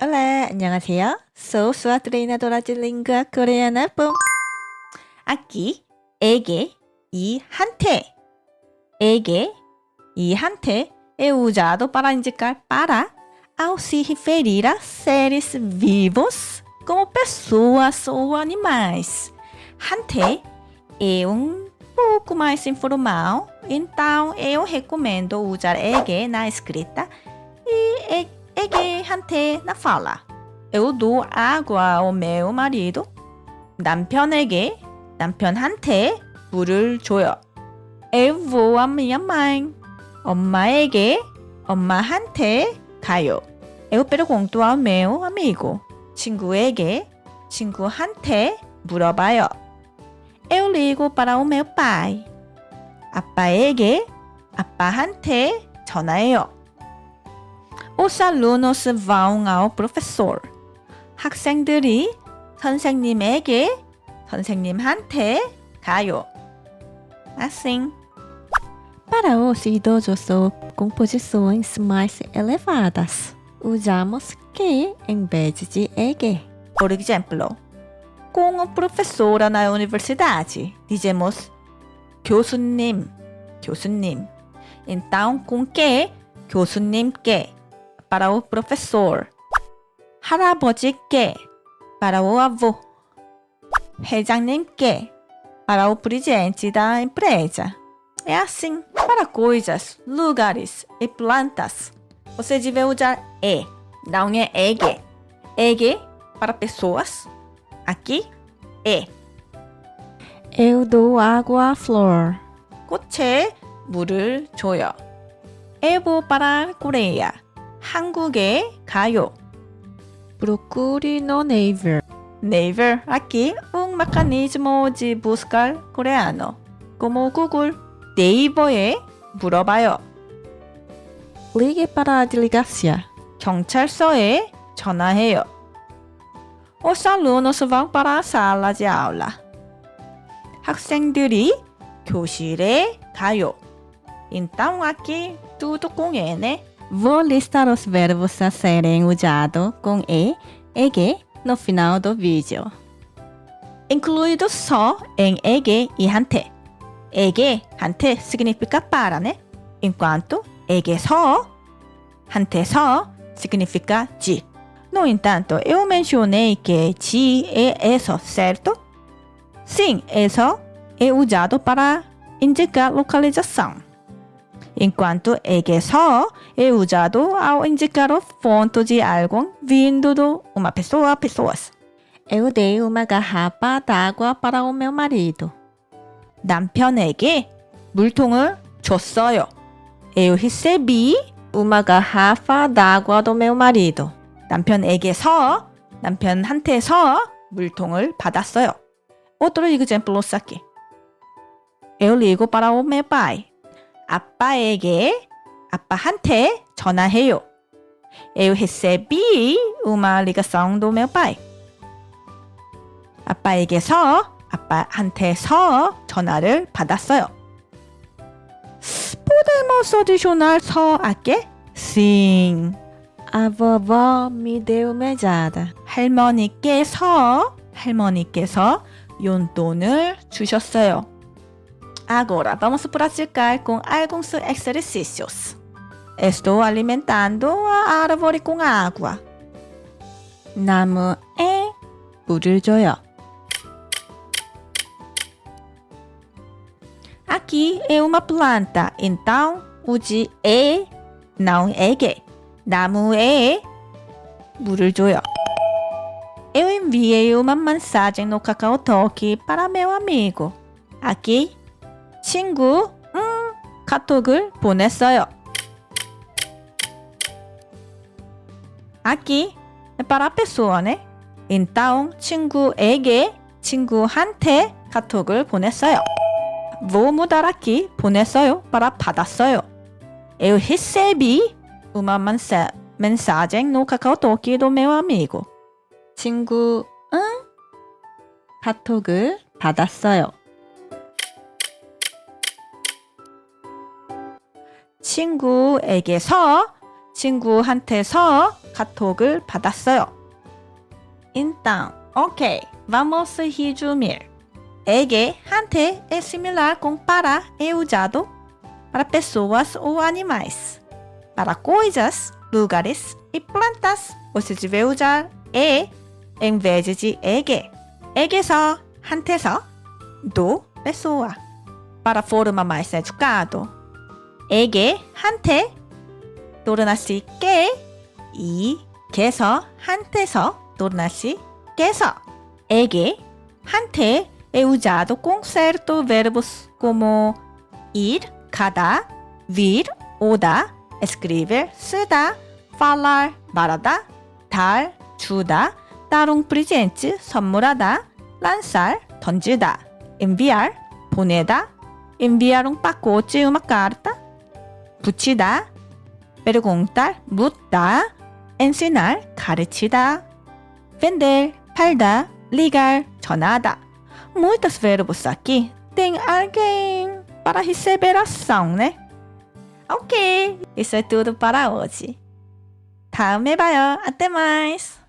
Hola, 안녕하세요. Sou sua treinadora de língua coreana. Boom. Aqui, 에게, 이한테. 에게, 이한테 é usado para indicar para ao se referir a seres vivos como pessoas ou animais. 한테 é pouco mais informal, então eu recomendo usar 에게 na escrita e 에게한테 na fala. Eu dou água ao meu marido. 남편한테 물을 줘요. Eu vou à minha mãe. 엄마한테 가요. Eu pergunto ao meu amigo. 친구한테 물어봐요. Eu ligo para o meu pai. 아빠한테 전화해요. Os alunos vão ao professor. 학생들이 선생님한테 가요. Assim. Para os idosos com posições mais elevadas, usamos que em vez de egue. Por exemplo, com o professor na universidade, dizemos 교수님. Então, com que? 교수님께. Para o professor. 할아버지께. Para o avô. 회장님께. Para o presidente da empresa. É assim para coisas, lugares e plantas. Você deve usar e, não é egue. Egue para pessoas. Aqui, e. Eu dou água à flor. 꽃에 물을 줘요. Eu vou para a Coreia. 한국에 가요. Procure no Naver. Naver, aqui, mecanismo de buscar coreano. Como Google. 네이버에 물어봐요. Ligue para a delegacia. 경찰서에 전화해요. Os alunos vão para a sala de aula. 학생들이 교실에 가요. Então aqui tudo com e, né? Vou listar os verbos a serem usados com e, egue no final do vídeo. Incluído só em egue e 한테. 에게한테 significa para, né? Enquanto 에게서, 한테서 significa de. No entanto, eu mencionei que de é eso, certo? Sim, eso é usado para indicar localização. Enquanto 에게서 é usado ao indicar o ponto de algo vindo de uma pessoa, pessoas. Eu dei uma garrafa d'água para o meu marido. 남편에게 물통을 줬어요. Eu recebi uma garrafa d'água do meu marido. 남편한테서 물통을 받았어요. Outro exemplo aqui. Eu ligo para o meu pai. 아빠한테 전화해요. Eu recebi uma ligação do meu pai. 아빠한테서 전화를 받았어요. Podemos adicionar só aqui? Sim. A vovó me deu mesada. 할머니께서 용돈을 주셨어요. Agora, vamos praticar com alguns exercícios. Estou alimentando a árvore com água. 나무에 물을 줘요. Aqui é uma planta, então use e, não egue. 나무에 물을 줘요. Eu enviei uma mensagem no KakaoTalk para meu amigo. Aqui, 친구, 카톡을 보냈어요. Aqui é para a pessoa, né? Então, 친구한테 카톡을 보냈어요. Vou mudar aqui. 보냈어요 para 받았어요. Eu recebi uma mensagem no KakaoTalk do meu amigo. 친구는 카톡을 받았어요. 친구에게서 친구한테서 카톡을 받았어요. Então, ok, vamos resumir. Ege, 한테 é similar com para é usado para pessoas ou animais. Para coisas, lugares e plantas, você deve usar e em vez de ege. Ege서, 한테서, do, pessoa. Para forma mais educado, ege, 한테, torna-se que e 개서, 한테서, torna-se que서. Ege, 한테 é usado com certos verbos como ir, cada, vir, oda, escrever, 쓰다, falar, 말하다, dar, 주다, dar um presente, 선물하다, lançar, 던지다, enviar, 보내다, enviar um pacote, uma carta, 붙이다, perguntar, 묻다, ensinar, 가르치다, vender, 팔다, ligar, 전화하다. Muitos verbos aqui tem alguém para receber ação, né? Ok, isso é tudo para hoje. 다음에 봐요. Até mais!